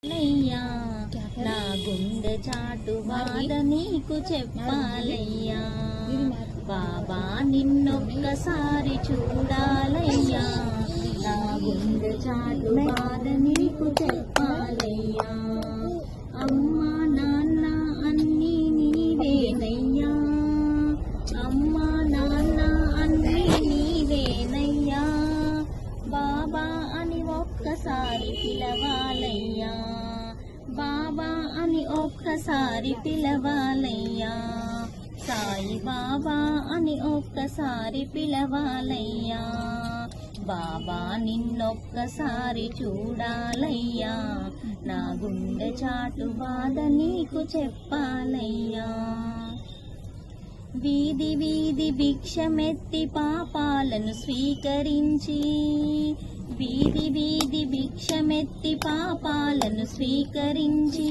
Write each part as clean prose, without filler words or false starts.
లయ్యా నా గుండె చాటు బాధ నీకు చెప్పాలయ్యా. బాబా నిన్నొక్కసారి చూడాలయ్యా. నా గుండె చాటు బాధ నీకు చెప్పాలయ్యా. అమ్మా నాన్న అన్నీ నీవేనయ్యా. అమ్మా నాన్న అన్నీ నీవేనయ్యా. బాబా అని ఒక్కసారి పిలవాలయ్యా. బాబా అని ఒక్కసారి పిలవాలయ్యా. సాయి బాబా అని ఒక్కసారి పిలవాలయ్యా. బాబా నిన్నొక్కసారి చూడాలయ్యా. నా గుండె చాటు బాధ నీకు చెప్పాలయ్యా. వీధి వీధి భిక్షమెత్తి పాపాలను స్వీకరించి, వీధి వీధి భిక్షమెత్తి పాపాలను స్వీకరించి,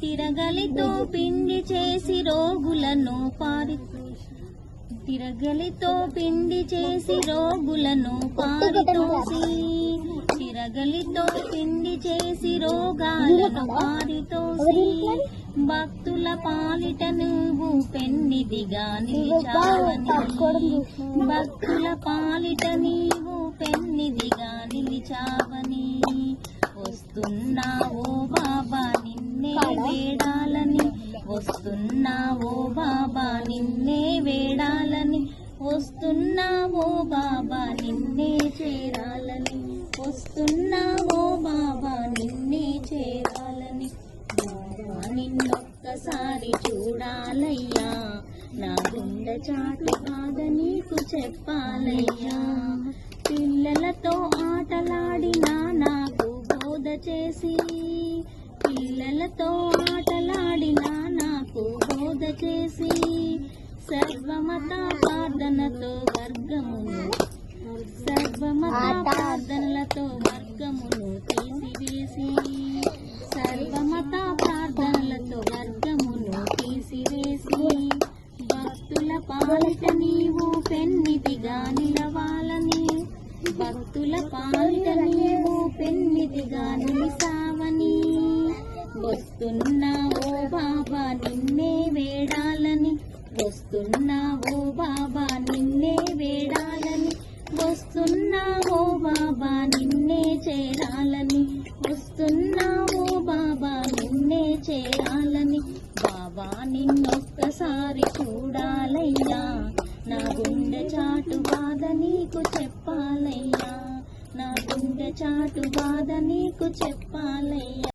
తిరగలితో పిండి చేసి రోగులను తిరగలితో పిండి చేసి రోగులను పారితోసి, తిరగలితో పిండి చేసి రోగాలను పారితోసి, భక్తుల పాలిట నువ్వు పెన్నిదిగా నిలిచావని, భక్తుల పాలిట నీవు పెన్నిదిగా నిలిచావని, వస్తున్నావో బాబా నిన్నే వేడాలని, వస్తున్నావో బాబా నిన్నే వేడాలని, వస్తున్నావో బాబా నిన్నే చేరాలని, వస్తున్నావో బాబా నిన్నే చేరాలని. బాబా నిన్నొక్కసారి చూడాలయ్యా. నా గుండె చాటు బాధ నీకు చెప్పాలయ్యా. పిల్లలతో ఆటలాడినా నాకు బోధ చేసి, పిల్లలతో ఆటలాడినా నాకు బోధ చేసి, సర్వమత ప్రార్థనతో వర్గమును, సర్వమత ప్రార్థనలతో వర్గమును తీసివేసి, సర్వమత ప్రార్థనలతో వర్గమును తీసివేసి, భక్తుల పాలిట నీవు పెన్నిదిగా నిలవాలని, భక్తుల పాలిట నీవు పెన్నిదిగా నిలిసావని, వస్తున్నావో బాబా నిన్నే వేడాలని, వస్తున్నావో బాబా నిన్నే వేడాలని, వస్తున్నావో బాబా నిన్నే చేరాలని, వస్తున్నావో బాబా నిన్నే చేరాలని. బాబా నిన్ను